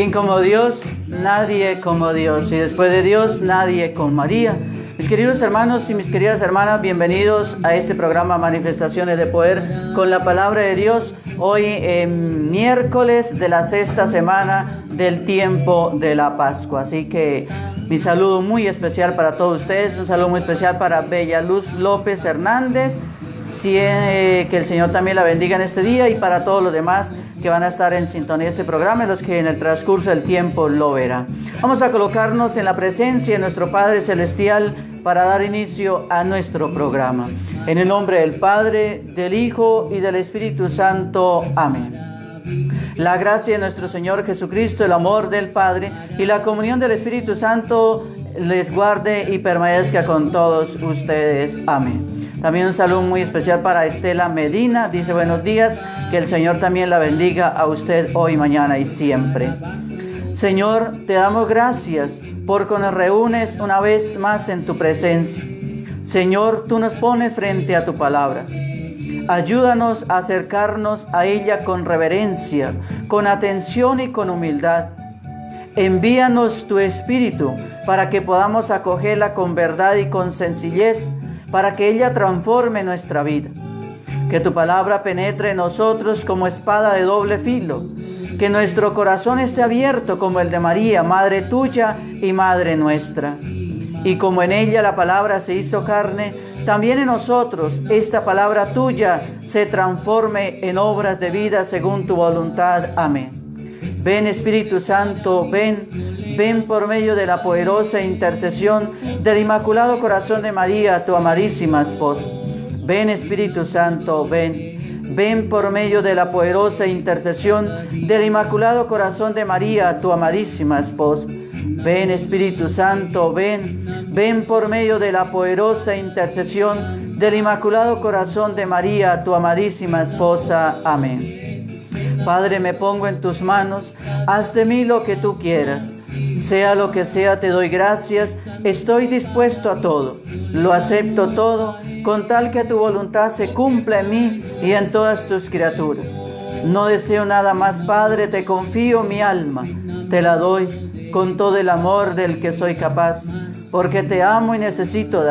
¿Quién como Dios? Nadie como Dios. Y después de Dios, nadie como María. Mis queridos hermanos y mis queridas hermanas, bienvenidos a este programa Manifestaciones de Poder con la Palabra de Dios. Hoy, miércoles de la sexta semana del tiempo de la Pascua. Así que mi saludo muy especial para todos ustedes. Un saludo muy especial para Bella Luz López Hernández. Que el Señor también la bendiga en este día, y para todos los demás que van a estar en sintonía de este programa, y los que en el transcurso del tiempo lo verán. Vamos a colocarnos en la presencia de nuestro Padre Celestial para dar inicio a nuestro programa. En el nombre del Padre, del Hijo y del Espíritu Santo. Amén. La gracia de nuestro Señor Jesucristo, el amor del Padre y la comunión del Espíritu Santo les guarde y permanezca con todos ustedes. Amén. También un saludo muy especial para Estela Medina. Dice: buenos días, que el Señor también la bendiga a usted hoy, mañana y siempre. Señor, te damos gracias porque nos reúnes una vez más en tu presencia. Señor, tú nos pones frente a tu palabra. Ayúdanos a acercarnos a ella con reverencia, con atención y con humildad. Envíanos tu Espíritu para que podamos acogerla con verdad y con sencillez, para que ella transforme nuestra vida. Que tu palabra penetre en nosotros como espada de doble filo. Que nuestro corazón esté abierto como el de María, Madre tuya y Madre nuestra. Y como en ella la palabra se hizo carne, también en nosotros esta palabra tuya se transforme en obras de vida según tu voluntad. Amén. Ven, Espíritu Santo, ven por medio de la poderosa intercesión del Inmaculado Corazón de María, tu amadísima esposa. Ven, Espíritu Santo, ven por medio de la poderosa intercesión del Inmaculado Corazón de María, tu amadísima esposa. Ven, Espíritu Santo, ven por medio de la poderosa intercesión del Inmaculado Corazón de María, tu amadísima esposa. Amén. Padre, me pongo en tus manos, haz de mí lo que tú quieras. Sea lo que sea, te doy gracias, estoy dispuesto a todo, lo acepto todo, con tal que tu voluntad se cumpla en mí y en todas tus criaturas. No deseo nada más, Padre, te confío mi alma, te la doy con todo el amor del que soy capaz, porque te amo y necesito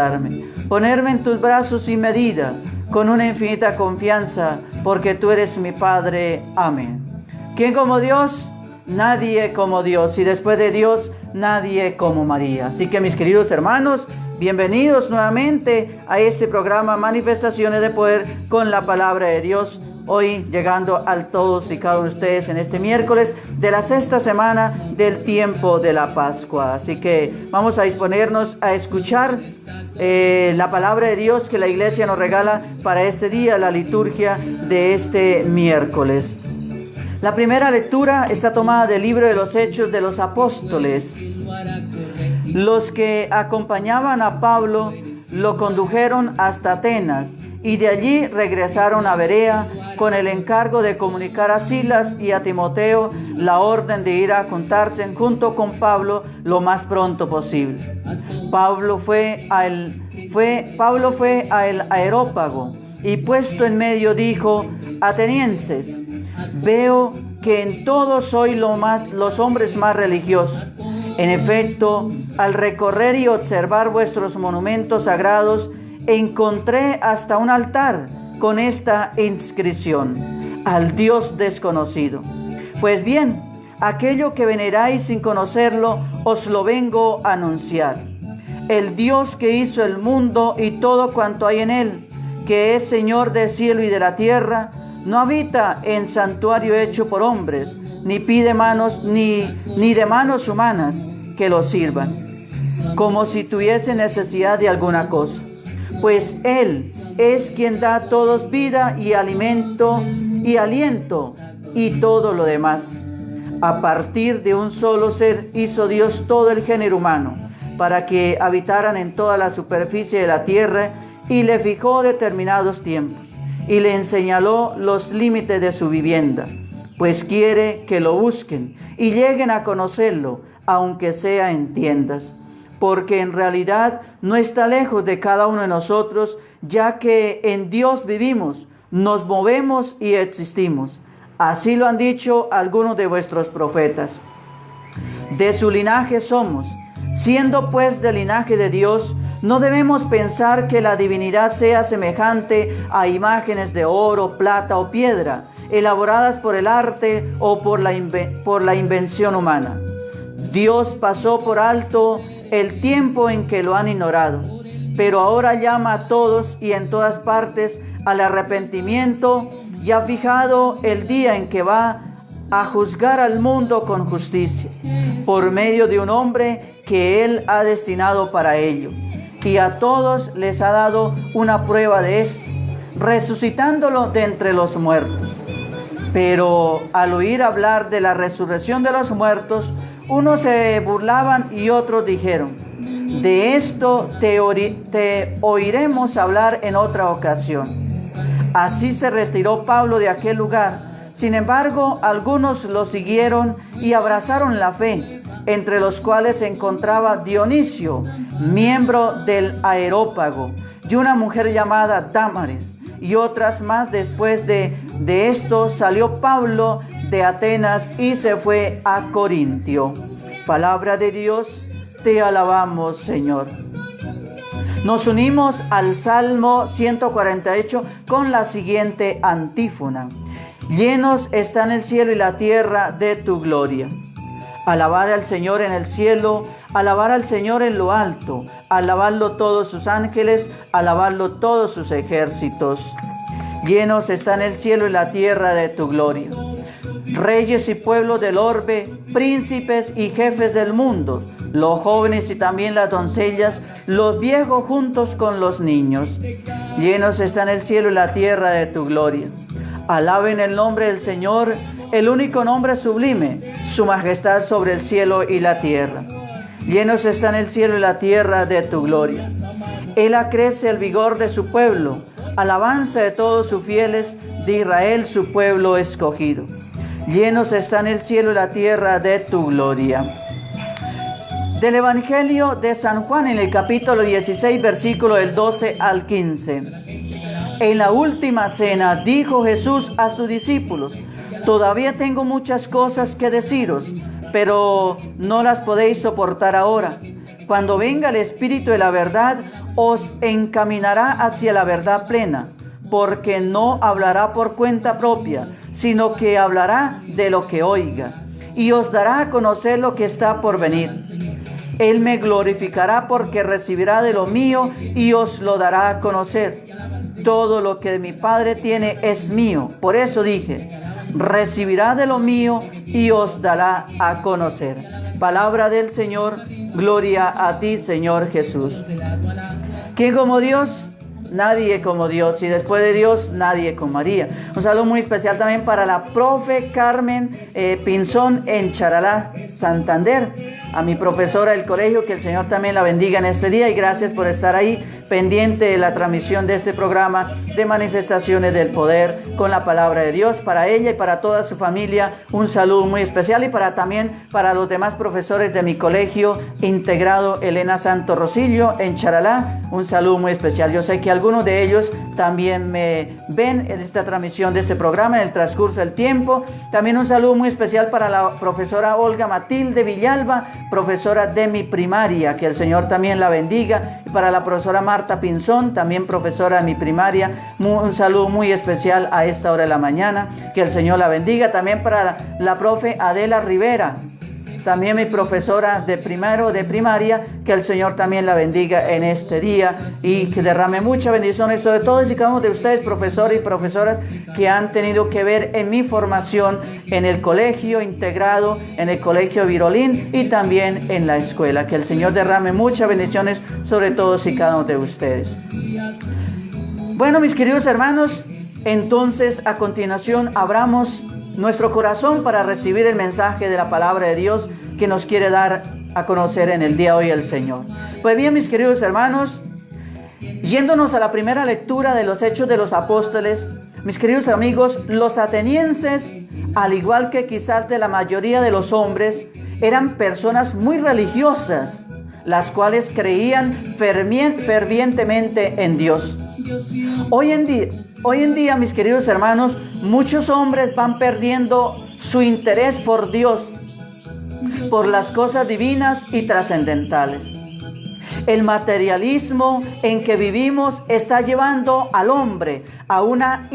ponerme en tus brazos sin medida, con una infinita confianza, porque tú eres mi Padre. Amén. ¿Quién como Dios? Nadie como Dios. Y después de Dios, nadie como María. Así que, mis queridos hermanos, bienvenidos nuevamente a este programa Manifestaciones de Poder con la Palabra de Dios. Hoy llegando a todos y cada uno de ustedes en este miércoles de la sexta semana del tiempo de la Pascua. Así que vamos a disponernos a escuchar la palabra de Dios que la Iglesia nos regala para este día, la liturgia de este miércoles. La primera lectura está tomada del libro de los Hechos de los Apóstoles. Los que acompañaban a Pablo lo condujeron hasta Atenas y de allí regresaron a Berea con el encargo de comunicar a Silas y a Timoteo la orden de ir a juntarse junto con Pablo lo más pronto posible. Pablo fue al Areópago y puesto en medio dijo: atenienses, veo que en todo sois los hombres más religiosos. En efecto, al recorrer y observar vuestros monumentos sagrados, encontré hasta un altar con esta inscripción: al Dios desconocido. Pues bien, aquello que veneráis sin conocerlo, os lo vengo a anunciar. El Dios que hizo el mundo y todo cuanto hay en él, que es Señor del cielo y de la tierra, no habita en santuario hecho por hombres, ni pide manos ni de manos humanas que lo sirvan, como si tuviese necesidad de alguna cosa. Pues Él es quien da a todos vida y alimento y aliento y todo lo demás. A partir de un solo ser hizo Dios todo el género humano, para que habitaran en toda la superficie de la tierra, y le fijó determinados tiempos, y le señaló los límites de su vivienda, pues quiere que lo busquen y lleguen a conocerlo, aunque sea en tiendas, porque en realidad no está lejos de cada uno de nosotros, ya que en Dios vivimos, nos movemos y existimos. Así lo han dicho algunos de vuestros profetas. de su linaje somos. Siendo pues del linaje de Dios, no debemos pensar que la divinidad sea semejante a imágenes de oro, plata o piedra, elaboradas por el arte o por la invención humana. Dios pasó por alto el tiempo en que lo han ignorado, pero ahora llama a todos y en todas partes al arrepentimiento y ha fijado el día en que va a juzgar al mundo con justicia, por medio de un hombre que Él ha destinado para ello. Y a todos les ha dado una prueba de esto, resucitándolo de entre los muertos. Pero al oír hablar de la resurrección de los muertos, unos se burlaban y otros dijeron: de esto te oiremos hablar en otra ocasión. Así se retiró Pablo de aquel lugar. Sin embargo, algunos lo siguieron y abrazaron la fe, entre los cuales se encontraba Dionisio, miembro del Areópago, y una mujer llamada Dámaris, y otras más. Después de esto salió Pablo de Atenas y se fue a Corintio. Palabra de Dios, te alabamos, Señor. Nos unimos al Salmo 148 con la siguiente antífona: llenos están el cielo y la tierra de tu gloria. Alabad al Señor en el cielo, alabar al Señor en lo alto, alabadlo todos sus ángeles, alabadlo todos sus ejércitos. Llenos están el cielo y la tierra de tu gloria. Reyes y pueblos del orbe, príncipes y jefes del mundo, los jóvenes y también las doncellas, los viejos juntos con los niños. Llenos están el cielo y la tierra de tu gloria. Alaben el nombre del Señor, el único nombre sublime, su majestad sobre el cielo y la tierra. Llenos están el cielo y la tierra de tu gloria. Él acrece el vigor de su pueblo, alabanza de todos sus fieles, de Israel su pueblo escogido. Llenos están el cielo y la tierra de tu gloria. Del Evangelio de San Juan, en el capítulo 16, versículo del 12 al 15. En la última cena dijo Jesús a sus discípulos: todavía tengo muchas cosas que deciros, pero no las podéis soportar ahora. Cuando venga el Espíritu de la verdad, os encaminará hacia la verdad plena, porque no hablará por cuenta propia, sino que hablará de lo que oiga, y os dará a conocer lo que está por venir. Él me glorificará, porque recibirá de lo mío y os lo dará a conocer. Todo lo que mi Padre tiene es mío. Por eso dije: recibirá de lo mío y os dará a conocer. Palabra del Señor. Gloria a ti, Señor Jesús. ¿Quién como Dios? Nadie como Dios, y después de Dios, nadie como María. Un saludo muy especial también para la profe Carmen Pinzón en Charalá, Santander, a mi profesora del colegio, que el Señor también la bendiga en este día, y gracias por estar ahí pendiente de la transmisión de este programa de manifestaciones del poder con la palabra de Dios. Para ella y para toda su familia, un saludo muy especial, y también para los demás profesores de mi colegio integrado Elena Santo Rosillo en Charalá, un saludo muy especial. Yo sé que algunos de ellos también me ven en esta transmisión de este programa en el transcurso del tiempo. También un saludo muy especial para la profesora Olga Matilde Villalba, profesora de mi primaria, que el Señor también la bendiga, y para la profesora Marta Pinzón, también profesora de mi primaria, un saludo muy especial a esta hora de la mañana, que el Señor la bendiga. También para la profe Adela Rivera, también mi profesora de primero de primaria, que el Señor también la bendiga en este día y que derrame muchas bendiciones sobre todos y cada uno de ustedes, profesores y profesoras, que han tenido que ver en mi formación en el colegio integrado, en el colegio Virolín y también en la escuela. Que el Señor derrame muchas bendiciones sobre todos y cada uno de ustedes. Bueno, mis queridos hermanos, entonces a continuación abramos nuestro corazón para recibir el mensaje de la palabra de Dios que nos quiere dar a conocer en el día de hoy el Señor. Pues bien, mis queridos hermanos, yéndonos a la primera lectura de los Hechos de los Apóstoles, mis queridos amigos, los atenienses, al igual que quizás de la mayoría de los hombres, eran personas muy religiosas, las cuales creían fervientemente en Dios. Hoy en día, mis queridos hermanos, muchos hombres van perdiendo su interés por Dios, por las cosas divinas y trascendentales. El materialismo en que vivimos está llevando al hombre a una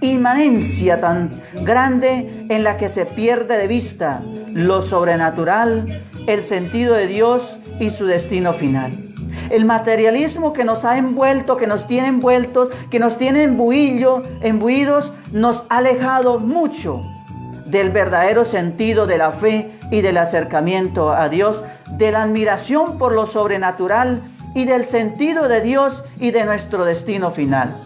inmanencia tan grande en la que se pierde de vista lo sobrenatural, el sentido de Dios y su destino final. El materialismo que nos ha envuelto, que nos tiene envueltos, que nos tiene imbuidos, nos ha alejado mucho del verdadero sentido de la fe y del acercamiento a Dios, de la admiración por lo sobrenatural y del sentido de Dios y de nuestro destino final.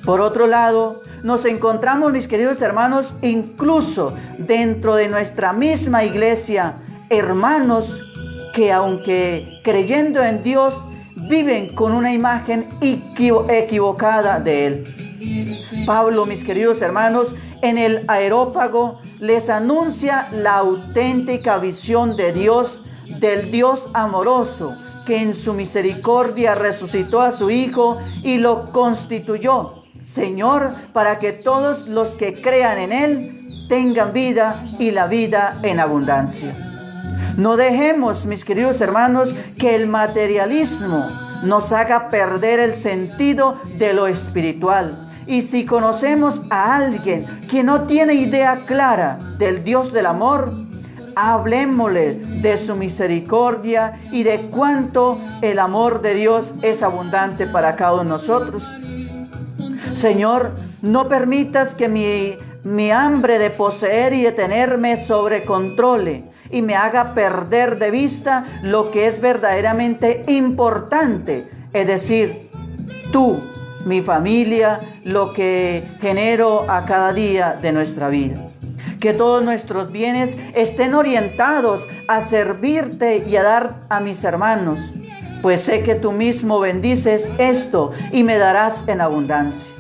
Por otro lado, nos encontramos, mis queridos hermanos, incluso dentro de nuestra misma iglesia, hermanos que aunque creyendo en Dios, viven con una imagen equivocada de Él. Pablo, mis queridos hermanos, en el Areópago les anuncia la auténtica visión de Dios, del Dios amoroso, que en su misericordia resucitó a su Hijo y lo constituyó Señor para que todos los que crean en Él tengan vida y la vida en abundancia. No dejemos, mis queridos hermanos, que el materialismo nos haga perder el sentido de lo espiritual. Y si conocemos a alguien que no tiene idea clara del Dios del amor, hablemosle de su misericordia y de cuánto el amor de Dios es abundante para cada uno de nosotros. Señor, no permitas que mi hambre de poseer y de tenerme sobrecontrole y me haga perder de vista lo que es verdaderamente importante, es decir, tú, mi familia, lo que genero a cada día de nuestra vida. Que todos nuestros bienes estén orientados a servirte y a dar a mis hermanos, pues sé que tú mismo bendices esto y me darás en abundancia.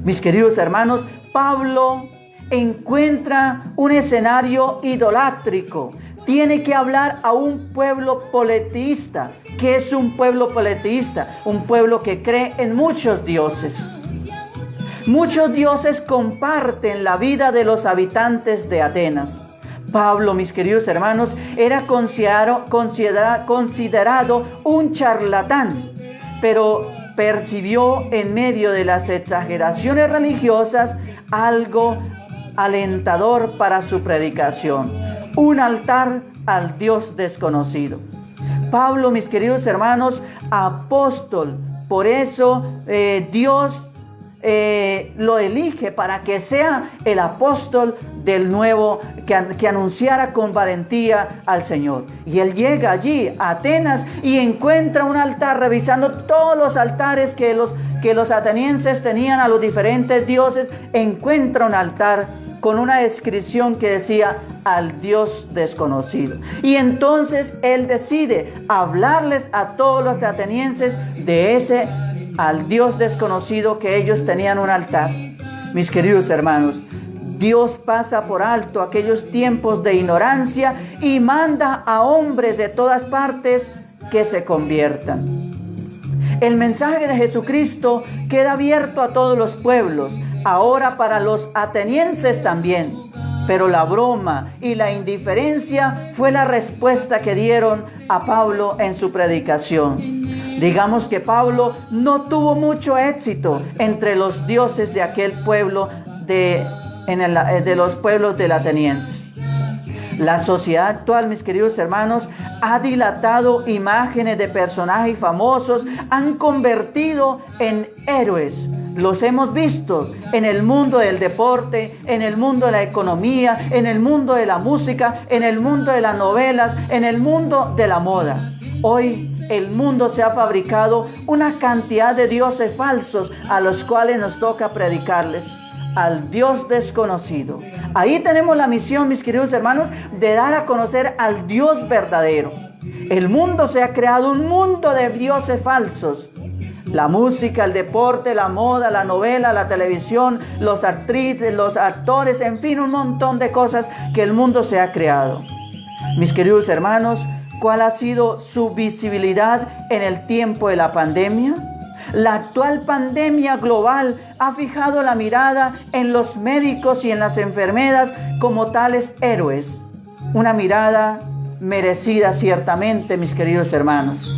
Mis queridos hermanos, Pablo encuentra un escenario idolátrico. Tiene que hablar a un pueblo politeísta. ¿Qué es un pueblo politeísta? Un pueblo que cree en muchos dioses. Muchos dioses comparten la vida de los habitantes de Atenas. Pablo, mis queridos hermanos, era considerado un charlatán, pero percibió en medio de las exageraciones religiosas algo alentador para su predicación: un altar al Dios desconocido. Pablo, mis queridos hermanos, apóstol, por eso Dios lo elige para que sea el apóstol del nuevo, que anunciara con valentía al Señor. Y él llega allí a Atenas y encuentra un altar, revisando todos los altares que los atenienses tenían a los diferentes dioses. Encuentra un altar con una descripción que decía: al Dios desconocido. Y entonces él decide hablarles a todos los atenienses de ese al Dios desconocido, que ellos tenían un altar. Mis queridos hermanos, Dios pasa por alto aquellos tiempos de ignorancia y manda a hombres de todas partes que se conviertan. El mensaje de Jesucristo queda abierto a todos los pueblos, ahora para los atenienses también. Pero la broma y la indiferencia fue la respuesta que dieron a Pablo en su predicación. Digamos que Pablo no tuvo mucho éxito entre los dioses de aquel pueblo, de los pueblos del atenienses. La sociedad actual, mis queridos hermanos, ha dilatado imágenes de personajes famosos, han convertido en héroes. Los hemos visto en el mundo del deporte, en el mundo de la economía, en el mundo de la música, en el mundo de las novelas, en el mundo de la moda. Hoy el mundo se ha fabricado una cantidad de dioses falsos a los cuales nos toca predicarles al Dios desconocido. Ahí tenemos la misión, mis queridos hermanos, de dar a conocer al Dios verdadero. El mundo se ha creado un mundo de dioses falsos. La música, el deporte, la moda, la novela, la televisión, los actrices, los actores, en fin, un montón de cosas que el mundo se ha creado. Mis queridos hermanos, ¿cuál ha sido su visibilidad en el tiempo de la pandemia? La actual pandemia global ha fijado la mirada en los médicos y en las enfermeras como tales héroes. una mirada merecida ciertamente, mis queridos hermanos.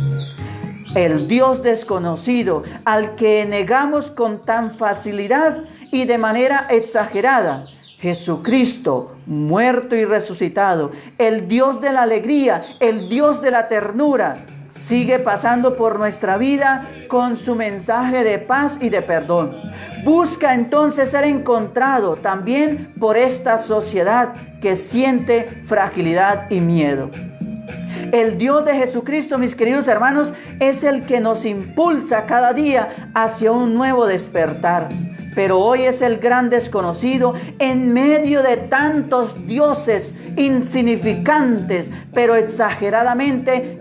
El Dios desconocido al que negamos con tan facilidad y de manera exagerada, Jesucristo, muerto y resucitado, el Dios de la alegría, el Dios de la ternura, sigue pasando por nuestra vida con su mensaje de paz y de perdón. Busca entonces ser encontrado también por esta sociedad que siente fragilidad y miedo. El Dios de Jesucristo, mis queridos hermanos, es el que nos impulsa cada día hacia un nuevo despertar. Pero hoy es el gran desconocido en medio de tantos dioses insignificantes, pero exageradamente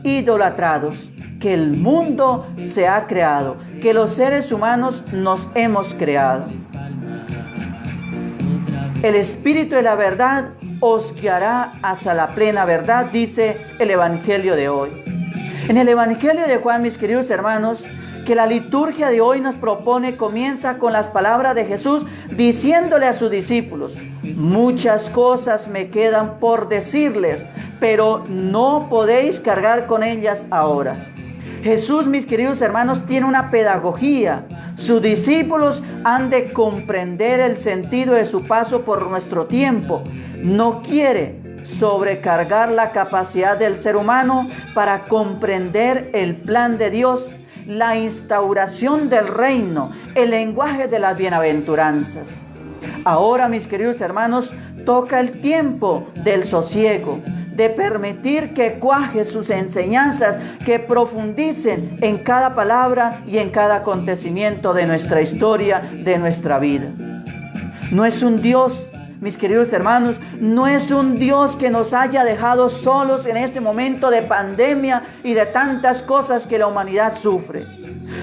idolatrados, que el mundo se ha creado, que los seres humanos nos hemos creado. El Espíritu de la verdad os guiará hacia la plena verdad, dice el Evangelio de hoy. En el Evangelio de Juan, mis queridos hermanos, que la liturgia de hoy nos propone, comienza con las palabras de Jesús diciéndole a sus discípulos: muchas cosas me quedan por decirles, pero no podéis cargar con ellas ahora. Jesús, mis queridos hermanos, tiene una pedagogía. Sus discípulos han de comprender el sentido de su paso por nuestro tiempo. No quiere sobrecargar la capacidad del ser humano para comprender el plan de Dios, la instauración del reino, el lenguaje de las bienaventuranzas. Ahora, mis queridos hermanos, toca el tiempo del sosiego, de permitir que cuaje sus enseñanzas, que profundicen en cada palabra y en cada acontecimiento de nuestra historia, de nuestra vida. No es un Dios, mis queridos hermanos, no es un Dios que nos haya dejado solos en este momento de pandemia y de tantas cosas que la humanidad sufre.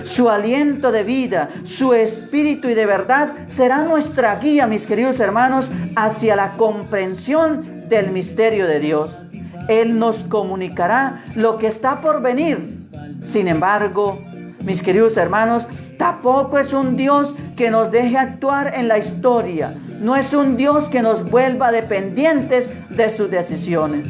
Su aliento de vida, su espíritu y de verdad será nuestra guía, mis queridos hermanos, hacia la comprensión del misterio de Dios. Él nos comunicará lo que está por venir. Sin embargo, mis queridos hermanos, tampoco es un Dios que nos deje actuar en la historia. No es un Dios que nos vuelva dependientes de sus decisiones.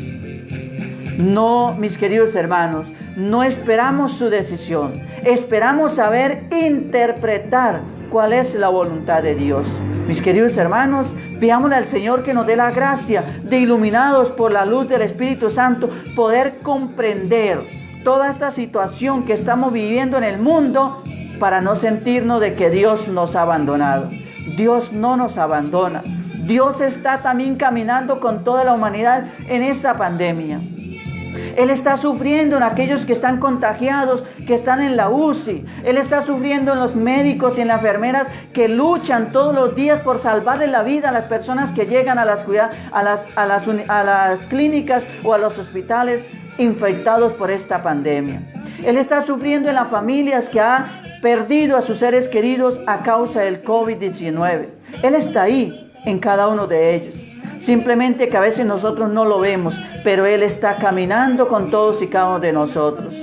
No, mis queridos hermanos, no esperamos su decisión. Esperamos saber interpretar cuál es la voluntad de Dios. Mis queridos hermanos, pidámosle al Señor que nos dé la gracia de, iluminados por la luz del Espíritu Santo, poder comprender toda esta situación que estamos viviendo en el mundo, para no sentirnos de que Dios nos ha abandonado. Dios no nos abandona. Dios está también caminando con toda la humanidad en esta pandemia. Él está sufriendo en aquellos que están contagiados, que están en la UCI. Él está sufriendo en los médicos y en las enfermeras que luchan todos los días por salvarle la vida a las personas que llegan a las clínicas o a los hospitales infectados por esta pandemia. Él está sufriendo en las familias que ha perdido a sus seres queridos a causa del COVID-19. Él está ahí en cada uno de ellos. Simplemente que a veces nosotros no lo vemos, pero Él está caminando con todos y cada uno de nosotros.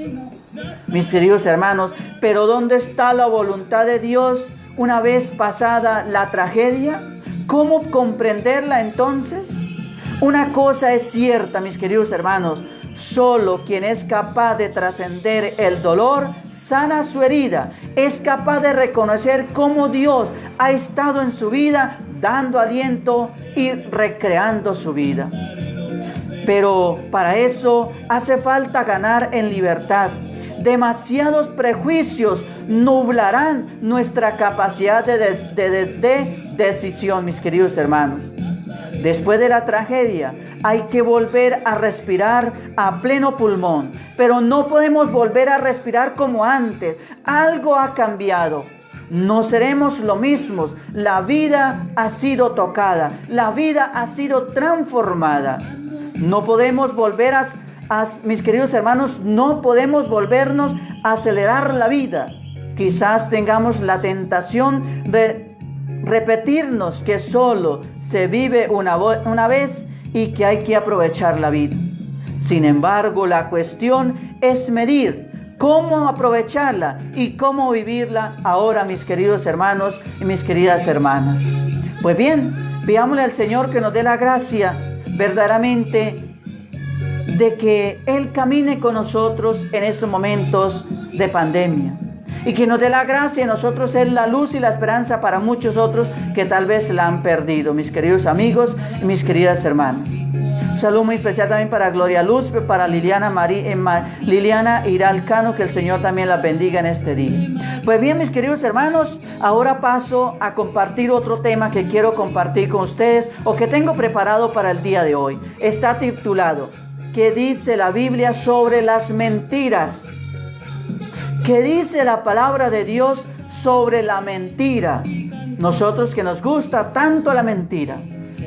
Mis queridos hermanos, pero ¿dónde está la voluntad de Dios una vez pasada la tragedia? ¿Cómo comprenderla entonces? Una cosa es cierta, mis queridos hermanos: solo quien es capaz de trascender el dolor sana su herida, es capaz de reconocer cómo Dios ha estado en su vida, dando aliento y recreando su vida. Pero para eso hace falta ganar en libertad. Demasiados prejuicios nublarán nuestra capacidad de decisión, mis queridos hermanos. Después de la tragedia hay que volver a respirar a pleno pulmón, pero no podemos volver a respirar como antes. Algo ha cambiado. No seremos lo mismos. La vida ha sido tocada, la vida ha sido transformada. No podemos volver mis queridos hermanos, no podemos volvernos a acelerar la vida. Quizás tengamos la tentación de repetirnos que solo se vive una vez y que hay que aprovechar la vida. Sin embargo, la cuestión es medir cómo aprovecharla y cómo vivirla ahora, mis queridos hermanos y mis queridas hermanas. Pues bien, Pidámosle al Señor que nos dé la gracia verdaderamente de que Él camine con nosotros en estos momentos de pandemia. Y que nos dé la gracia y nosotros ser la luz y la esperanza para muchos otros que tal vez la han perdido. Mis queridos amigos y mis queridas hermanas. Un saludo muy especial también para Gloria Luz, para Liliana Iralcano, que el Señor también la bendiga en este día. Pues bien, mis queridos hermanos, ahora paso a compartir otro tema que quiero compartir con ustedes o que tengo preparado para el día de hoy. Está titulado, ¿qué dice la Biblia sobre las mentiras? ¿Qué dice la palabra de Dios sobre la mentira? Nosotros que nos gusta tanto la mentira.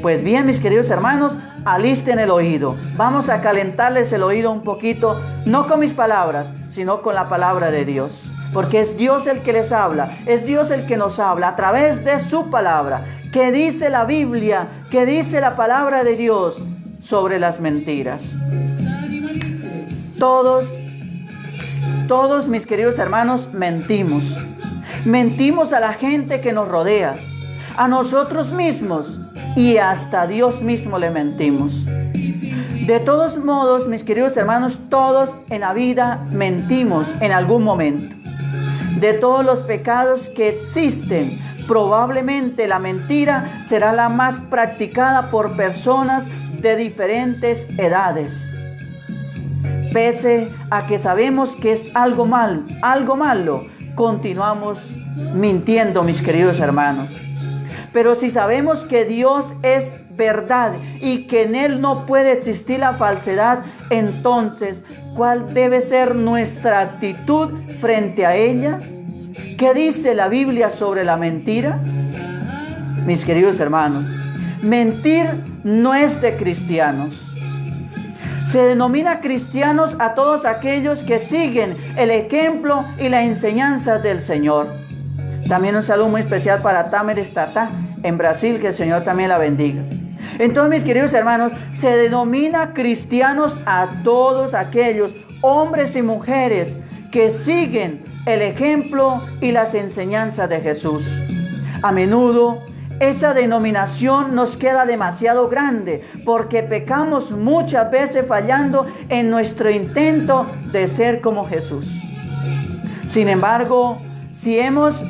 Pues bien, mis queridos hermanos, alisten el oído. Vamos a calentarles el oído un poquito, no con mis palabras, sino con la palabra de Dios. Porque es Dios el que les habla, es Dios el que nos habla a través de su palabra. ¿Qué dice la Biblia? ¿Qué dice la palabra de Dios sobre las mentiras? Todos mis queridos hermanos mentimos. Mentimos a la gente que nos rodea, a nosotros mismos y hasta a Dios mismo le mentimos. De todos modos, mis queridos hermanos, todos en la vida mentimos en algún momento. De todos los pecados que existen, probablemente la mentira será la más practicada por personas de diferentes edades. Pese a que sabemos que es algo malo, continuamos mintiendo, mis queridos hermanos. Pero si sabemos que Dios es verdad y que en Él no puede existir la falsedad, entonces, ¿cuál debe ser nuestra actitud frente a ella? ¿Qué dice la Biblia sobre la mentira? Mis queridos hermanos, mentir no es de cristianos. Se denomina cristianos a todos aquellos que siguen el ejemplo y la enseñanza del Señor. También un saludo muy especial para Tamer Estatá en Brasil, que el Señor también la bendiga. Entonces, mis queridos hermanos, se denomina cristianos a todos aquellos hombres y mujeres que siguen el ejemplo y las enseñanzas de Jesús. A menudo, esa denominación nos queda demasiado grande porque pecamos muchas veces fallando en nuestro intento de ser como Jesús. Sin embargo, si hemos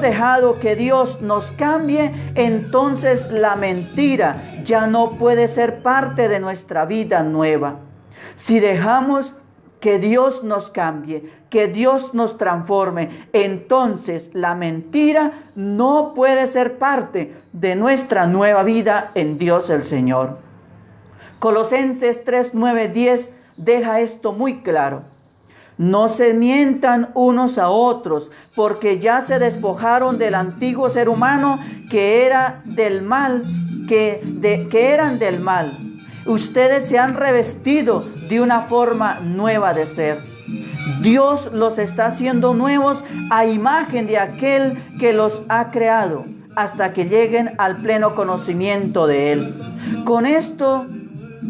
dejado que Dios nos cambie, entonces la mentira ya no puede ser parte de nuestra vida nueva. Si dejamos que Dios nos cambie, que Dios nos transforme, entonces la mentira no puede ser parte de nuestra nueva vida en Dios el Señor. Colosenses 3, 9, 10 deja esto muy claro. No se mientan unos a otros, porque ya se despojaron del antiguo ser humano que eran del mal. Ustedes se han revestido de una forma nueva de ser. Dios los está haciendo nuevos a imagen de aquel que los ha creado, hasta que lleguen al pleno conocimiento de Él. Con esto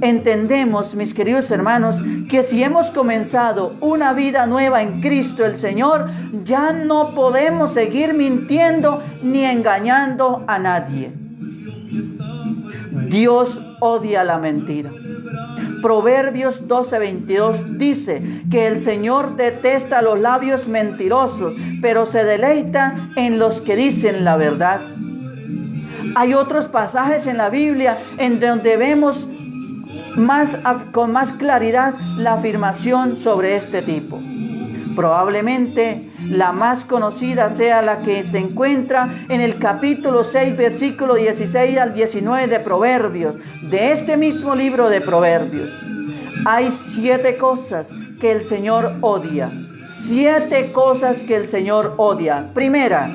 entendemos, mis queridos hermanos, que si hemos comenzado una vida nueva en Cristo el Señor, ya no podemos seguir mintiendo ni engañando a nadie. Dios odia la mentira. Proverbios 12:22 dice que el Señor detesta los labios mentirosos, pero se deleita en los que dicen la verdad. Hay otros pasajes en la Biblia en donde vemos con más claridad la afirmación sobre este tipo. Probablemente la más conocida sea la que se encuentra en el capítulo 6, versículo 16 al 19 de Proverbios, de este mismo libro de Proverbios. Hay 7 cosas que el Señor odia. 7 cosas que el Señor odia. Primera,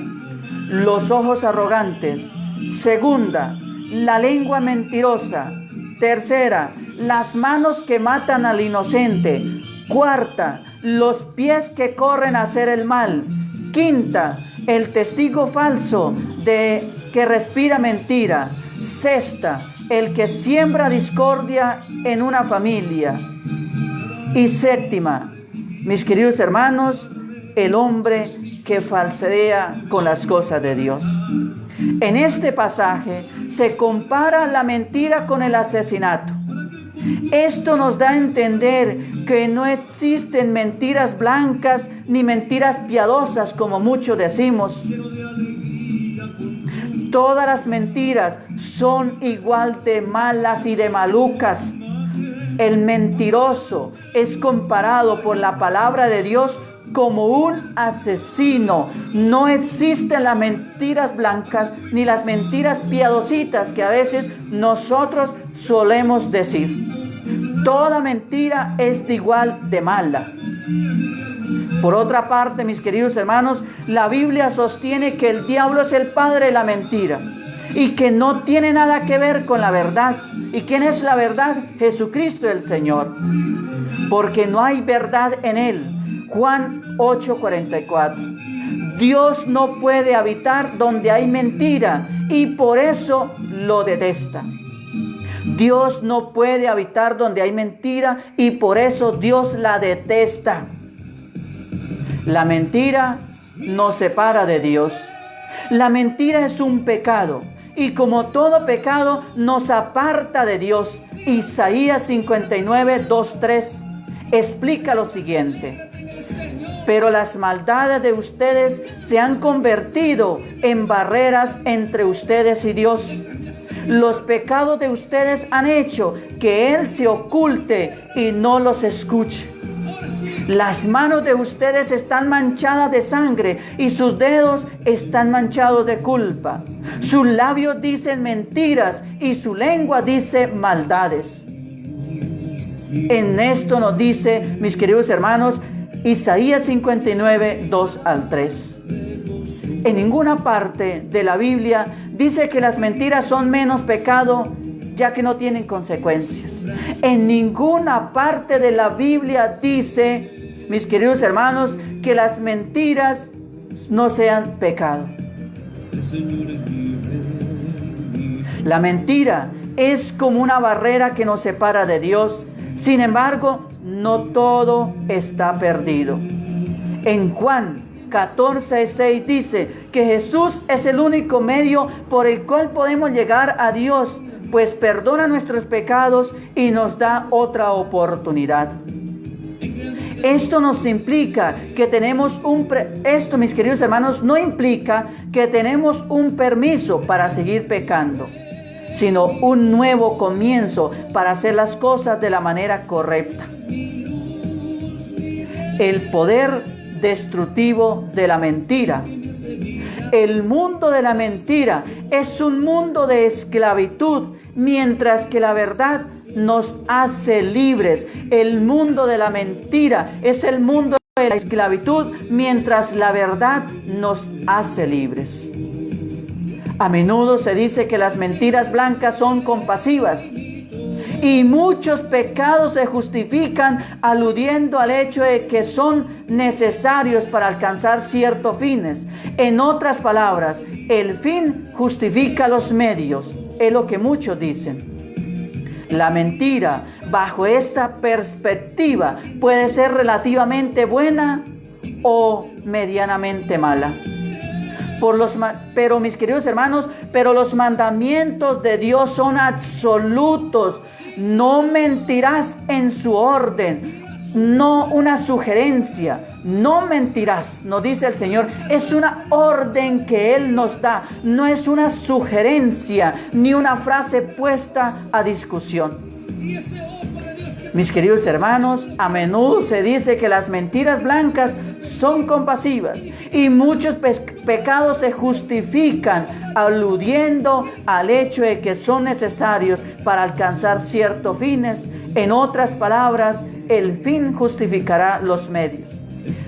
los ojos arrogantes. Segunda, la lengua mentirosa. Tercera, las manos que matan al inocente. Cuarta, los pies que corren a hacer el mal. Quinta, el testigo falso que respira mentira. Sexta, el que siembra discordia en una familia. Y séptima, mis queridos hermanos, el hombre que falsea con las cosas de Dios. En este pasaje se compara la mentira con el asesinato. Esto nos da a entender que no existen mentiras blancas ni mentiras piadosas, como muchos decimos. Todas las mentiras son igual de malas y de malucas. El mentiroso es comparado por la palabra de Dios como un asesino. No existen las mentiras blancas ni las mentiras piadositas que a veces nosotros solemos decir. Toda mentira es de igual de mala. Por otra parte, mis queridos hermanos, la Biblia sostiene que el diablo es el padre de la mentira y que no tiene nada que ver con la verdad. ¿Y quién es la verdad? Jesucristo el Señor. Porque no hay verdad en él. Juan 8:44. Dios no puede habitar donde hay mentira y por eso lo detesta. Dios no puede habitar donde hay mentira y por eso Dios la detesta. La mentira nos separa de Dios. La mentira es un pecado y como todo pecado nos aparta de Dios. Isaías 59, 2, 3 explica lo siguiente: pero las maldades de ustedes se han convertido en barreras entre ustedes y Dios. Los pecados de ustedes han hecho que Él se oculte y no los escuche. Las manos de ustedes están manchadas de sangre y sus dedos están manchados de culpa. Sus labios dicen mentiras y su lengua dice maldades. En esto nos dice, mis queridos hermanos, Isaías 59, 2 al 3. En ninguna parte de la Biblia dice que las mentiras son menos pecado, ya que no tienen consecuencias. En ninguna parte de la Biblia dice, mis queridos hermanos, que las mentiras no sean pecado. La mentira es como una barrera que nos separa de Dios. Sin embargo, no todo está perdido. En Juan 14:6 dice que Jesús es el único medio por el cual podemos llegar a Dios, pues perdona nuestros pecados y nos da otra oportunidad. Esto nos implica que tenemos esto, mis queridos hermanos, no implica que tenemos un permiso para seguir pecando, sino un nuevo comienzo para hacer las cosas de la manera correcta. El poder destructivo de la mentira. El mundo de la mentira es un mundo de esclavitud, mientras que la verdad nos hace libres. El mundo de la mentira es el mundo de la esclavitud, mientras la verdad nos hace libres. A menudo se dice que las mentiras blancas son compasivas y muchos pecados se justifican aludiendo al hecho de que son necesarios para alcanzar ciertos fines. En otras palabras, el fin justifica los medios, es lo que muchos dicen. La mentira, bajo esta perspectiva, puede ser relativamente buena o medianamente mala. Pero mis queridos hermanos, los mandamientos de Dios son absolutos. No mentirás en su orden, no una sugerencia. No mentirás, nos dice el Señor. Es una orden que Él nos da, no es una sugerencia ni una frase puesta a discusión. Mis queridos hermanos, a menudo se dice que las mentiras blancas son compasivas y muchos pecados se justifican aludiendo al hecho de que son necesarios para alcanzar ciertos fines. En otras palabras, el fin justificará los medios.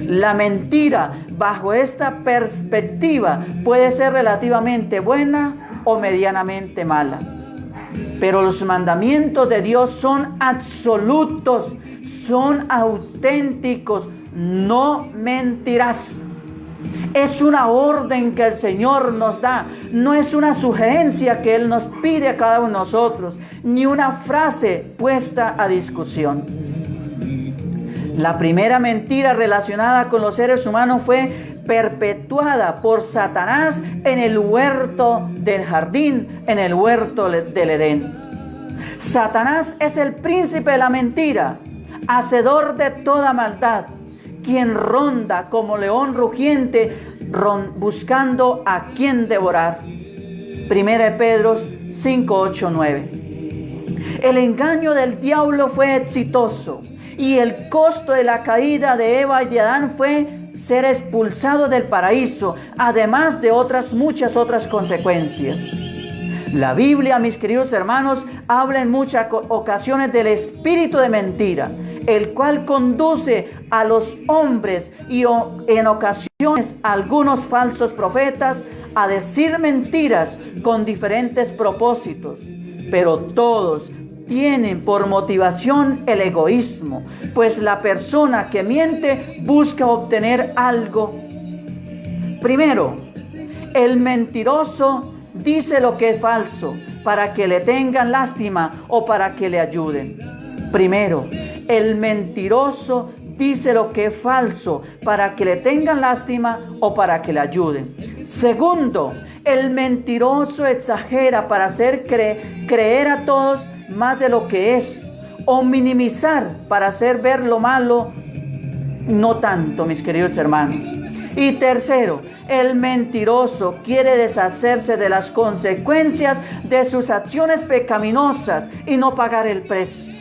La mentira, bajo esta perspectiva, puede ser relativamente buena o medianamente mala. Pero los mandamientos de Dios son absolutos, son auténticos. No mentirás. Es una orden que el Señor nos da, no es una sugerencia que Él nos pide a cada uno de nosotros, ni una frase puesta a discusión. La primera mentira relacionada con los seres humanos fue perpetuada por Satanás en el huerto del jardín, en el huerto del Edén. Satanás es el príncipe de la mentira, hacedor de toda maldad, quien ronda como león rugiente, buscando a quien devorar. 1 Pedro 5, 8, 9. El engaño del diablo fue exitoso y el costo de la caída de Eva y de Adán fue ser expulsado del paraíso, además de muchas otras consecuencias. La Biblia, mis queridos hermanos, habla en muchas ocasiones del espíritu de mentira, el cual conduce a los hombres y en ocasiones a algunos falsos profetas a decir mentiras con diferentes propósitos, pero todos tienen por motivación el egoísmo, pues la persona que miente busca obtener algo. Primero, el mentiroso dice lo que es falso para que le tengan lástima o para que le ayuden. Primero, el mentiroso dice lo que es falso para que le tengan lástima o para que le ayuden. Segundo, el mentiroso exagera para hacer creer a todos más de lo que es, o minimizar para hacer ver lo malo no tanto, mis queridos hermanos. Y tercero, el mentiroso quiere deshacerse de las consecuencias de sus acciones pecaminosas y no pagar el precio.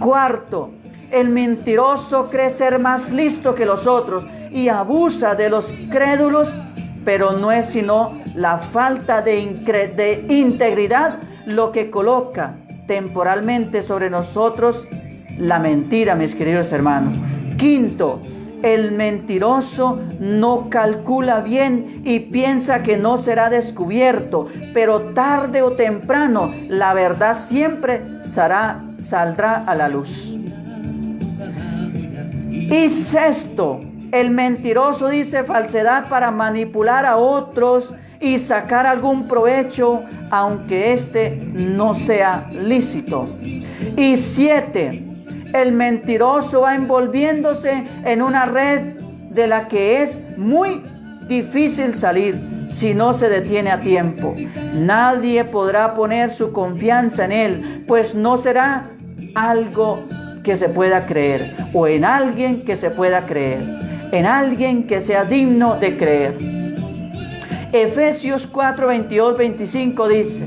Cuarto, el mentiroso cree ser más listo que los otros y abusa de los crédulos, pero no es sino la falta de integridad lo que coloca temporalmente sobre nosotros la mentira, mis queridos hermanos. Quinto, el mentiroso no calcula bien y piensa que no será descubierto, pero tarde o temprano la verdad siempre saldrá a la luz. Y sexto, el mentiroso dice falsedad para manipular a otros y sacar algún provecho, aunque éste no sea lícito. Y siete, el mentiroso va envolviéndose en una red de la que es muy difícil salir si no se detiene a tiempo. Nadie podrá poner su confianza en él, pues no será algo que se pueda creer, o en alguien que se pueda creer, en alguien que sea digno de creer. Efesios 4, 22, 25 dice: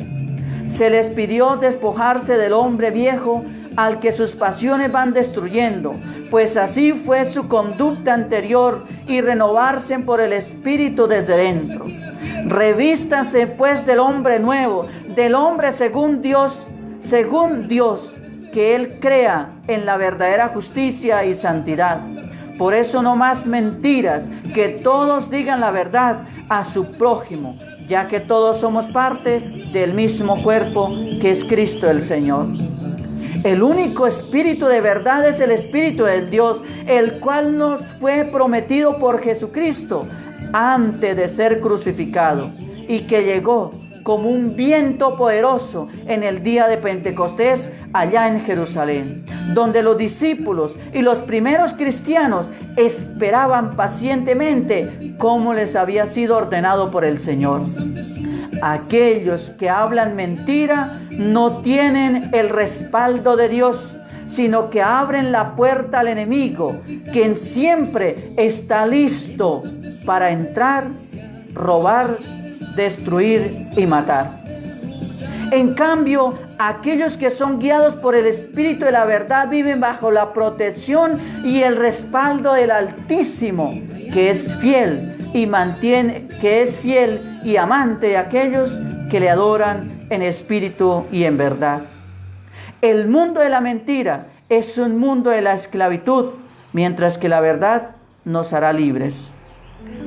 se les pidió despojarse del hombre viejo al que sus pasiones van destruyendo, pues así fue su conducta anterior, y renovarse por el Espíritu desde dentro. Revístanse pues del hombre nuevo, del hombre según Dios, que Él crea en la verdadera justicia y santidad. Por eso no más mentiras, que todos digan la verdad a su prójimo, ya que todos somos parte del mismo cuerpo que es Cristo el Señor. El único espíritu de verdad es el Espíritu de Dios, el cual nos fue prometido por Jesucristo antes de ser crucificado, y que llegó como un viento poderoso en el día de Pentecostés allá en Jerusalén, donde los discípulos y los primeros cristianos esperaban pacientemente como les había sido ordenado por el Señor. Aquellos que hablan mentira no tienen el respaldo de Dios, sino que abren la puerta al enemigo, quien siempre está listo para entrar, robar, destruir y matar. En cambio, aquellos que son guiados por el Espíritu de la verdad viven bajo la protección y el respaldo del Altísimo, que es fiel y amante de aquellos que le adoran en espíritu y en verdad. El mundo de la mentira es un mundo de la esclavitud, mientras que la verdad nos hará libres.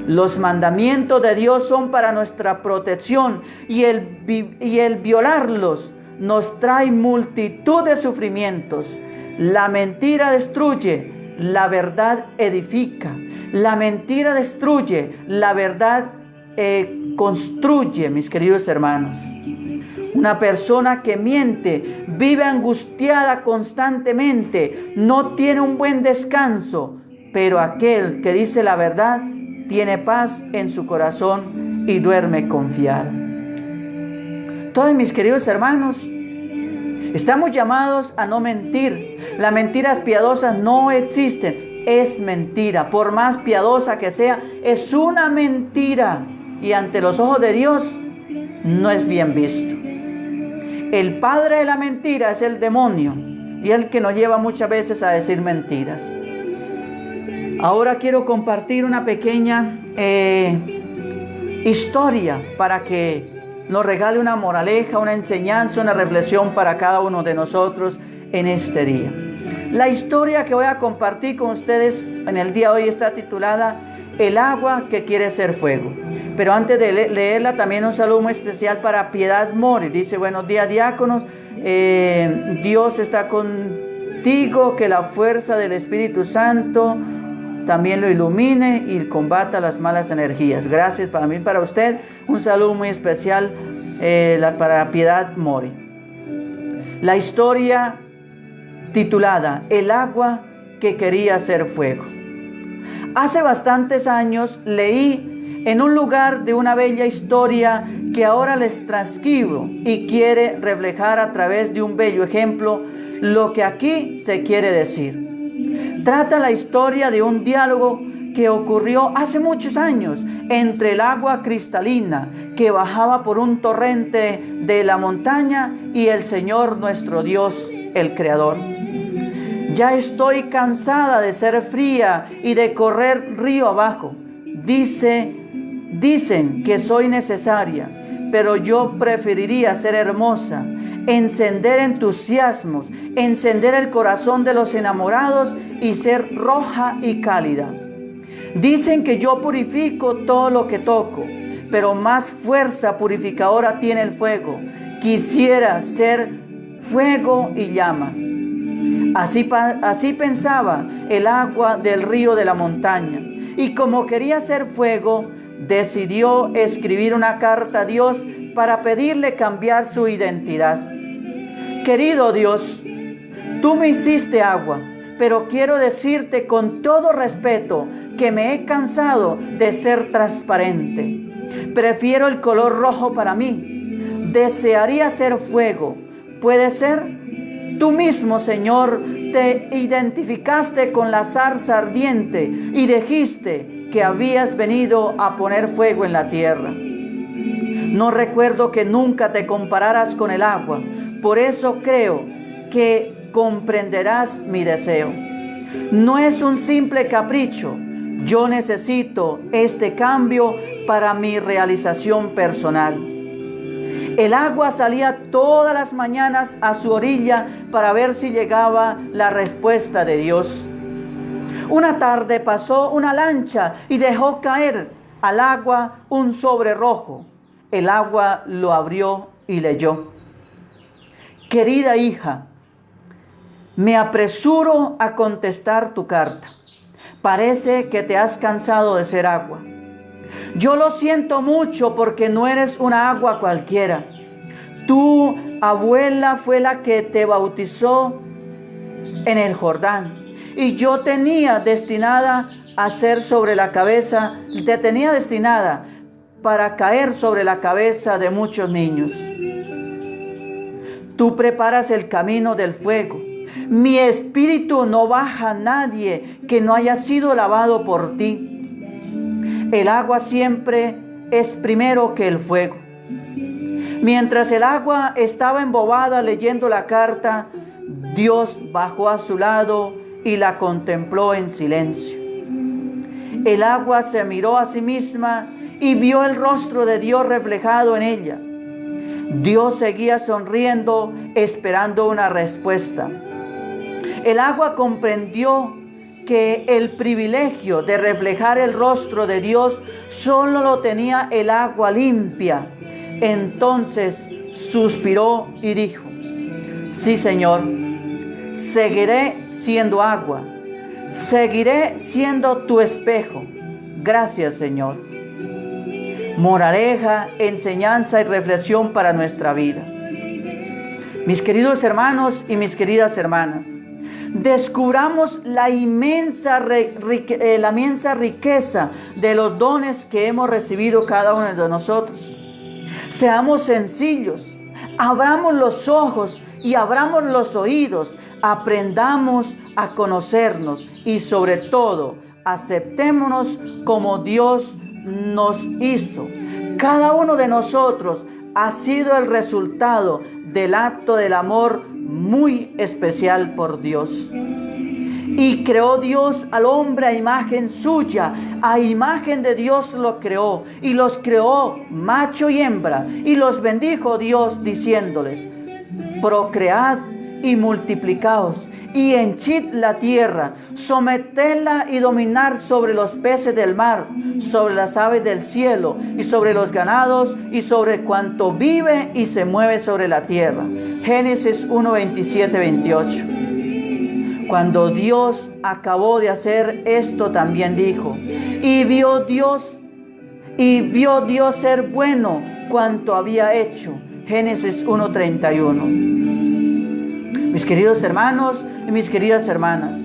Los mandamientos de Dios son para nuestra protección, y el violarlos nos trae multitud de sufrimientos. La mentira destruye, la verdad edifica. La mentira destruye, la verdad construye, mis queridos hermanos. Una persona que miente vive angustiada constantemente, no tiene un buen descanso, pero aquel que dice la verdad tiene paz en su corazón y duerme confiado. Todos mis queridos hermanos, estamos llamados a no mentir. Las mentiras piadosas no existen. Es mentira. Por más piadosa que sea, es una mentira. Y ante los ojos de Dios no es bien visto. El padre de la mentira es el demonio y el que nos lleva muchas veces a decir mentiras. Ahora quiero compartir una pequeña historia para que nos regale una moraleja, una enseñanza, una reflexión para cada uno de nosotros en este día. La historia que voy a compartir con ustedes en el día de hoy está titulada El agua que quiere ser fuego. Pero antes de leerla, también un saludo muy especial para Piedad Mori. Dice: buenos días, diáconos. Dios está contigo, que la fuerza del Espíritu Santo también lo ilumine y combata las malas energías. Gracias para mí, para usted. Un saludo muy especial para Piedad Mori. La historia titulada El agua que quería ser fuego. Hace bastantes años leí en un lugar de una bella historia que ahora les transcribo y quiere reflejar a través de un bello ejemplo lo que aquí se quiere decir. Trata la historia de un diálogo que ocurrió hace muchos años entre el agua cristalina que bajaba por un torrente de la montaña y el Señor nuestro Dios, el Creador. Ya estoy cansada de ser fría y de correr río abajo. Dicen que soy necesaria, pero yo preferiría ser hermosa, encender entusiasmos, encender el corazón de los enamorados y ser roja y cálida. Dicen que yo purifico todo lo que toco, pero más fuerza purificadora tiene el fuego. Quisiera ser fuego y llama. Así pensaba el agua del río de la montaña. Y como quería ser fuego, decidió escribir una carta a Dios para pedirle cambiar su identidad. Querido Dios, tú me hiciste agua, pero quiero decirte con todo respeto que me he cansado de ser transparente. Prefiero el color rojo para mí. Desearía ser fuego. ¿Puede ser? Tú mismo, Señor, te identificaste con la zarza ardiente y dijiste que habías venido a poner fuego en la tierra. No recuerdo que nunca te compararas con el agua. Por eso creo que comprenderás mi deseo. No es un simple capricho. Yo necesito este cambio para mi realización personal. El agua salía todas las mañanas a su orilla para ver si llegaba la respuesta de Dios. Una tarde pasó una lancha y dejó caer al agua un sobre rojo. El agua lo abrió y leyó: querida hija, me apresuro a contestar tu carta. Parece que te has cansado de ser agua. Yo lo siento mucho porque no eres una agua cualquiera. Tu abuela fue la que te bautizó en el Jordán. Y yo tenía destinada a ser sobre la cabeza, te tenía destinada para caer sobre la cabeza de muchos niños. Tú preparas el camino del fuego. Mi espíritu no baja a nadie que no haya sido lavado por ti. El agua siempre es primero que el fuego. Mientras el agua estaba embobada leyendo la carta, Dios bajó a su lado y la contempló en silencio. El agua se miró a sí misma y vio el rostro de Dios reflejado en ella. Dios seguía sonriendo, esperando una respuesta. El agua comprendió que el privilegio de reflejar el rostro de Dios solo lo tenía el agua limpia. Entonces suspiró y dijo: sí, Señor, seguiré siendo agua, seguiré siendo tu espejo. Gracias, Señor. Moraleja, enseñanza y reflexión para nuestra vida. Mis queridos hermanos y mis queridas hermanas, Descubramos la inmensa riqueza de los dones que hemos recibido cada uno de nosotros. Seamos sencillos, abramos los ojos y abramos los oídos, aprendamos a conocernos y sobre todo aceptémonos como Dios nos hizo. Cada uno de nosotros ha sido el resultado del acto del amor muy especial por Dios. Y creó Dios al hombre a imagen suya, a imagen de Dios lo creó, y los creó macho y hembra, y los bendijo Dios diciéndoles: procread y multiplicaos, y henchid la tierra, sometedla y dominad sobre los peces del mar, sobre las aves del cielo, y sobre los ganados, y sobre cuanto vive y se mueve sobre la tierra. Génesis 1, 27, 28. Cuando Dios acabó de hacer esto, también dijo: y vio Dios ser bueno cuanto había hecho. Génesis 1:31. Mis queridos hermanos y mis queridas hermanas,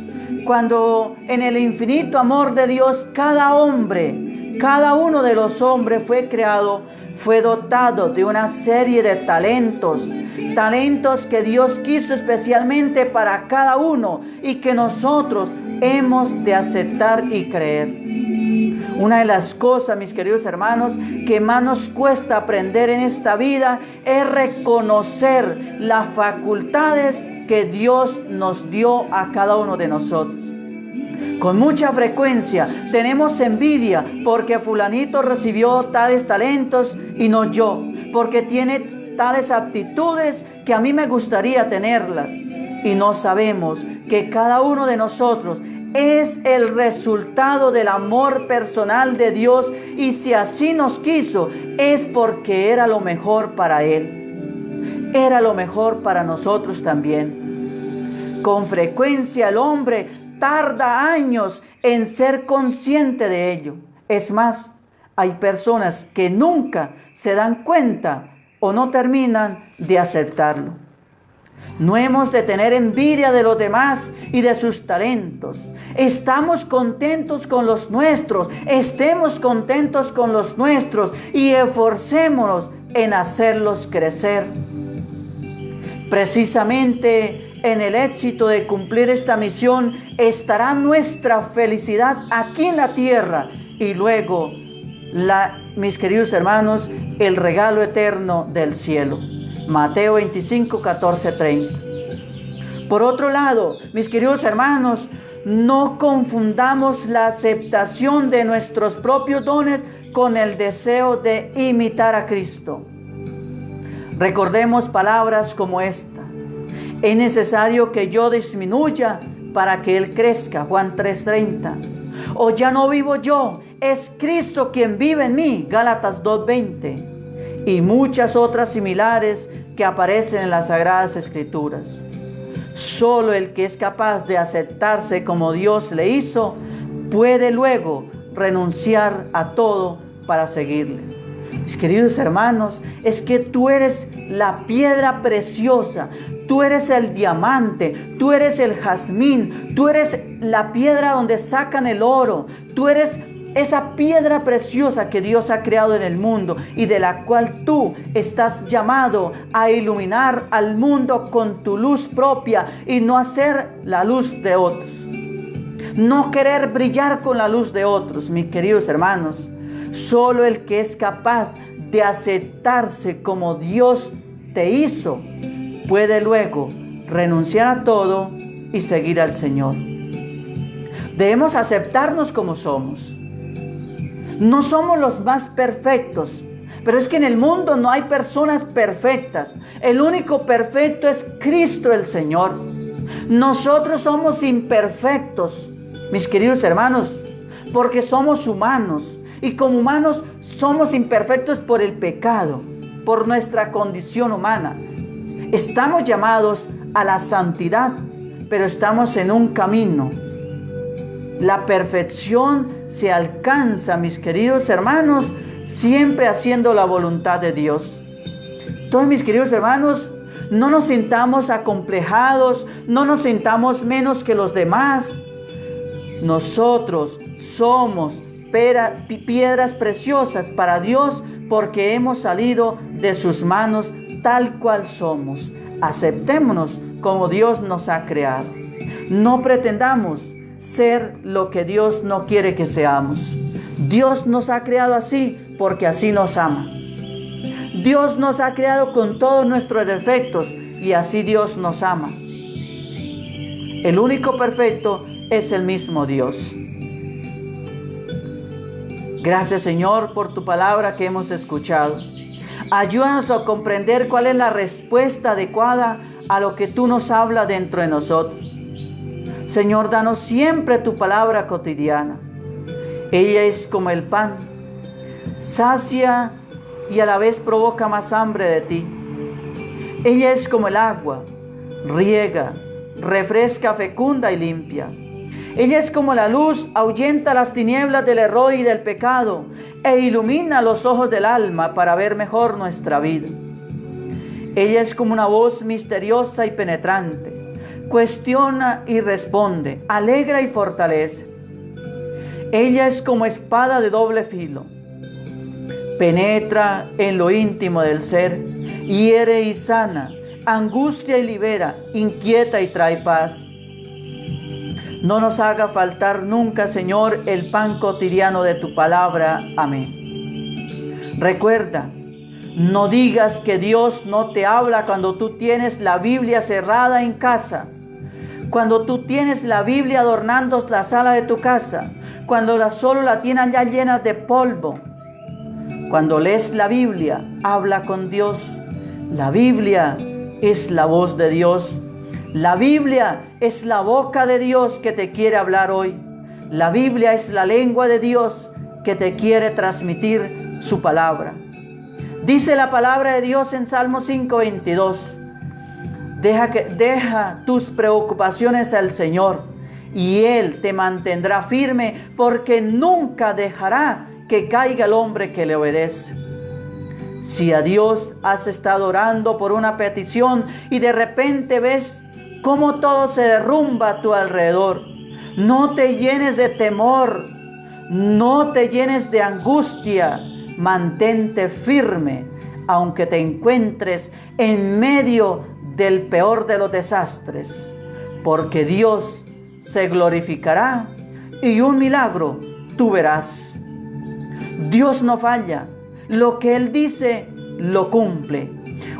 cuando en el infinito amor de Dios cada uno de los hombres fue creado, fue dotado de una serie de talentos que Dios quiso especialmente para cada uno y que nosotros hemos de aceptar y creer. Una de las cosas, mis queridos hermanos, que más nos cuesta aprender en esta vida es reconocer las facultades que Dios nos dio a cada uno de nosotros. Con mucha frecuencia tenemos envidia porque fulanito recibió tales talentos y no yo, porque tiene tales aptitudes que a mí me gustaría tenerlas. Y no sabemos que cada uno de nosotros es el resultado del amor personal de Dios, y si así nos quiso es porque era lo mejor para Él. Era lo mejor para nosotros también. Con frecuencia el hombre tarda años en ser consciente de ello. Es más, hay personas que nunca se dan cuenta o no terminan de aceptarlo. No hemos de tener envidia de los demás y de sus talentos. Estamos contentos con los nuestros, estemos contentos con los nuestros y esforcémonos en hacerlos crecer. Precisamente en el éxito de cumplir esta misión estará nuestra felicidad aquí en la tierra y luego, mis queridos hermanos, el regalo eterno del cielo. Mateo 25, 14, 30. Por otro lado, mis queridos hermanos, no confundamos la aceptación de nuestros propios dones con el deseo de imitar a Cristo. Recordemos palabras como esta: es necesario que yo disminuya para que Él crezca. Juan 3:30. O ya no vivo yo, es Cristo quien vive en mí. Gálatas 2:20. Y muchas otras similares que aparecen en las Sagradas Escrituras. Solo el que es capaz de aceptarse como Dios le hizo, puede luego renunciar a todo para seguirle. Mis queridos hermanos, es que tú eres la piedra preciosa, tú eres el diamante, tú eres el jazmín, tú eres la piedra donde sacan el oro, tú eres esa piedra preciosa que Dios ha creado en el mundo y de la cual tú estás llamado a iluminar al mundo con tu luz propia y no hacer la luz de otros. No querer brillar con la luz de otros, mis queridos hermanos. Solo el que es capaz de aceptarse como Dios te hizo puede luego renunciar a todo y seguir al Señor. Debemos aceptarnos como somos. No somos los más perfectos, pero es que en el mundo no hay personas perfectas. El único perfecto es Cristo el Señor. Nosotros somos imperfectos, mis queridos hermanos, porque somos humanos. Y como humanos somos imperfectos por el pecado, por nuestra condición humana. Estamos llamados a la santidad, pero estamos en un camino. La perfección se alcanza, mis queridos hermanos, siempre haciendo la voluntad de Dios. Entonces, mis queridos hermanos, No nos sintamos acomplejados, no nos sintamos menos que los demás. Nosotros somos piedras preciosas para Dios porque hemos salido de sus manos tal cual somos. Aceptémonos como Dios nos ha creado. No pretendamos ser lo que Dios no quiere que seamos. Dios nos ha creado así porque así nos ama. Dios nos ha creado con todos nuestros defectos y así Dios nos ama. El único perfecto es el mismo Dios. Gracias, Señor, por tu palabra que hemos escuchado. Ayúdanos a comprender cuál es la respuesta adecuada a lo que tú nos hablas dentro de nosotros. Señor, danos siempre tu palabra cotidiana. Ella es como el pan, sacia y a la vez provoca más hambre de ti. Ella es como el agua, riega, refresca, fecunda y limpia. Ella es como la luz, ahuyenta las tinieblas del error y del pecado e ilumina los ojos del alma para ver mejor nuestra vida. Ella es como una voz misteriosa y penetrante, cuestiona y responde, alegra y fortalece. Ella es como espada de doble filo, penetra en lo íntimo del ser, hiere y sana, angustia y libera, inquieta y trae paz. No nos haga faltar nunca, Señor, el pan cotidiano de tu palabra. Amén. Recuerda, no digas que Dios no te habla cuando tú tienes la Biblia cerrada en casa, cuando tú tienes la Biblia adornando la sala de tu casa, cuando solo la tienes ya llena de polvo. Cuando lees la Biblia, habla con Dios. La Biblia es la voz de Dios. La Biblia es la boca de Dios que te quiere hablar hoy. La Biblia es la lengua de Dios que te quiere transmitir su palabra. Dice la palabra de Dios en Salmo 5:22. Deja tus preocupaciones al Señor y Él te mantendrá firme, porque nunca dejará que caiga el hombre que le obedece. Si a Dios has estado orando por una petición y de repente ves cómo todo se derrumba a tu alrededor, no te llenes de temor, no te llenes de angustia, mantente firme, aunque te encuentres en medio del peor de los desastres, porque Dios se glorificará y un milagro tú verás. Dios no falla, lo que Él dice lo cumple.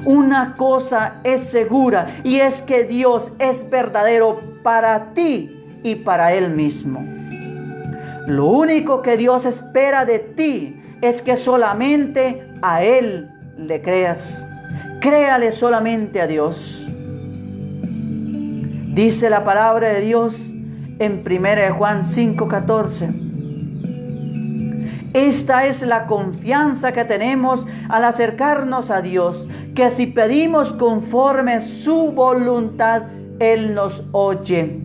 Una cosa es segura y es que Dios es verdadero para ti y para Él mismo. Lo único que Dios espera de ti es que solamente a Él le creas. Créale solamente a Dios. Dice la palabra de Dios en 1 Juan 5:14. Esta es la confianza que tenemos al acercarnos a Dios, que si pedimos conforme su voluntad, Él nos oye.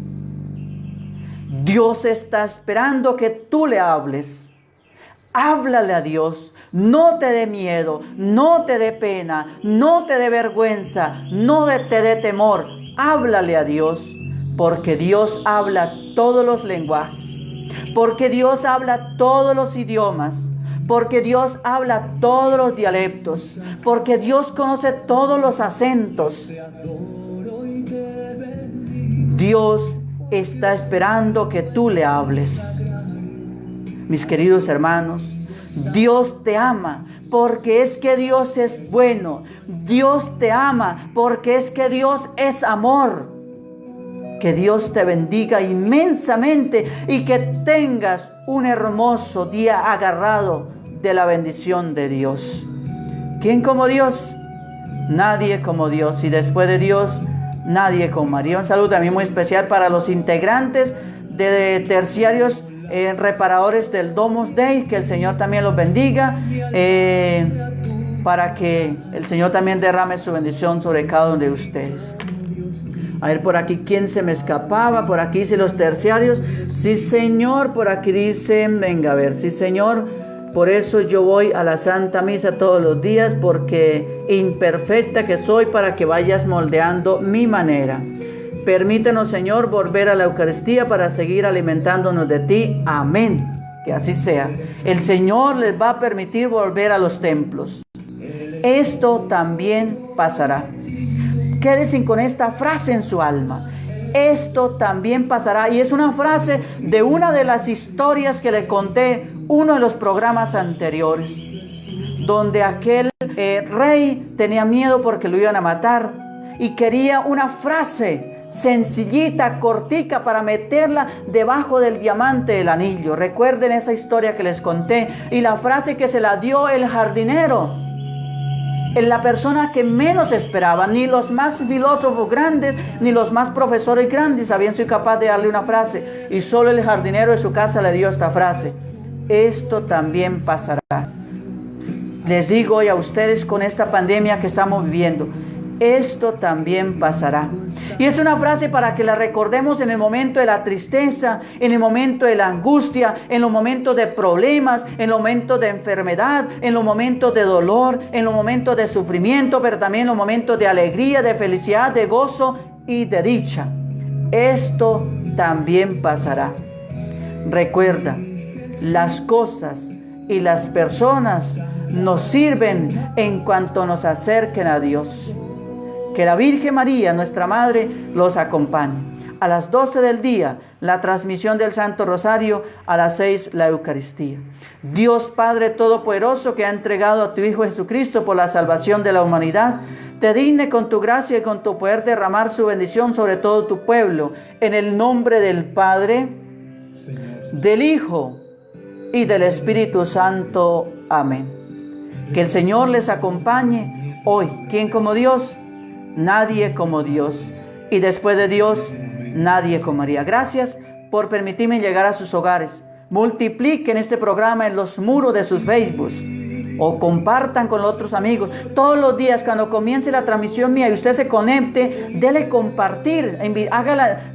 Dios está esperando que tú le hables. Háblale a Dios. No te dé miedo, no te dé pena, no te dé vergüenza, no te dé temor. Háblale a Dios, porque Dios habla todos los lenguajes. Porque Dios habla todos los idiomas, porque Dios habla todos los dialectos, porque Dios conoce todos los acentos. Dios está esperando que tú le hables. Mis queridos hermanos, Dios te ama porque es que Dios es bueno. Dios te ama porque es que Dios es amor. Que Dios te bendiga inmensamente y que tengas un hermoso día agarrado de la bendición de Dios. ¿Quién como Dios? Nadie como Dios. Y después de Dios, nadie como María. Un saludo también muy especial para los integrantes de terciarios reparadores del Domus Dei. Que el Señor también los bendiga. Para que el Señor también derrame su bendición sobre cada uno de ustedes. A ver, por aquí, ¿quién se me escapaba? Por aquí dice los terciarios. Sí, Señor, por aquí dicen, venga a ver. Sí, Señor, Por eso yo voy a la Santa Misa todos los días, porque imperfecta que soy, para que vayas moldeando mi manera. Permítanos, Señor, volver a la Eucaristía para seguir alimentándonos de ti. Amén. Que así sea. El Señor les va a permitir volver a los templos. Esto también pasará. Quédense con esta frase en su alma. Esto también pasará. Y es una frase de una de las historias que le conté uno de los programas anteriores, donde aquel rey tenía miedo porque lo iban a matar y quería una frase sencillita, cortica, para meterla debajo del diamante del anillo. Recuerden esa historia que les conté, y la frase que se la dio el jardinero, en la persona que menos esperaba. Ni los más filósofos grandes, ni los más profesores grandes habían sido capaces de darle una frase, y solo el jardinero de su casa le dio esta frase: esto también pasará. Les digo hoy a ustedes, con esta pandemia que estamos viviendo, esto también pasará. Y es una frase para que la recordemos en el momento de la tristeza, en el momento de la angustia, en los momentos de problemas, en los momentos de enfermedad, en los momentos de dolor, en los momentos de sufrimiento, pero también en los momentos de alegría, de felicidad, de gozo y de dicha. Esto también pasará. Recuerda, las cosas y las personas nos sirven en cuanto nos acerquen a Dios. Que la Virgen María, nuestra Madre, los acompañe. A las 12 del día, la transmisión del Santo Rosario. A las 6, la Eucaristía. Dios Padre Todopoderoso, que ha entregado a tu Hijo Jesucristo por la salvación de la humanidad, te digne con tu gracia y con tu poder derramar su bendición sobre todo tu pueblo. En el nombre del Padre, del Hijo y del Espíritu Santo. Amén. Que el Señor les acompañe hoy. ¿Quién como Dios? Nadie como Dios. Y después de Dios, nadie como María. Gracias por permitirme llegar a sus hogares. Multipliquen este programa en los muros de sus Facebook, o compartan con otros amigos. Todos los días, cuando comience la transmisión mía y usted se conecte, dele compartir,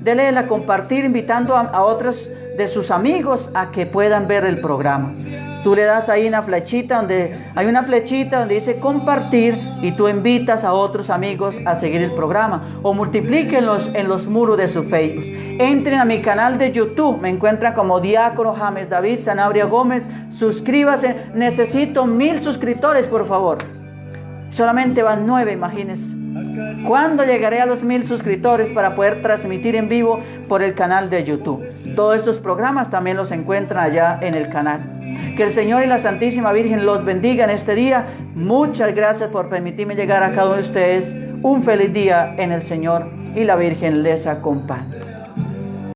dele la compartir, invitando a otros de sus amigos a que puedan ver el programa. Tú le das ahí una flechita, hay una flechita donde dice compartir, y tú invitas a otros amigos a seguir el programa, o multiplíquenlos en los muros de su Facebook. Entren a mi canal de YouTube, me encuentran como Diácono James David Sanabria Gómez. Suscríbase, necesito 1000 suscriptores, por favor. Solamente van 9, imagínense. ¿Cuándo llegaré a los 1000 suscriptores para poder transmitir en vivo por el canal de YouTube? Todos estos programas también los encuentran allá en el canal. Que el Señor y la Santísima Virgen los bendiga en este día. Muchas gracias por permitirme llegar a cada uno de ustedes. Un feliz día en el Señor, y la Virgen les acompañe.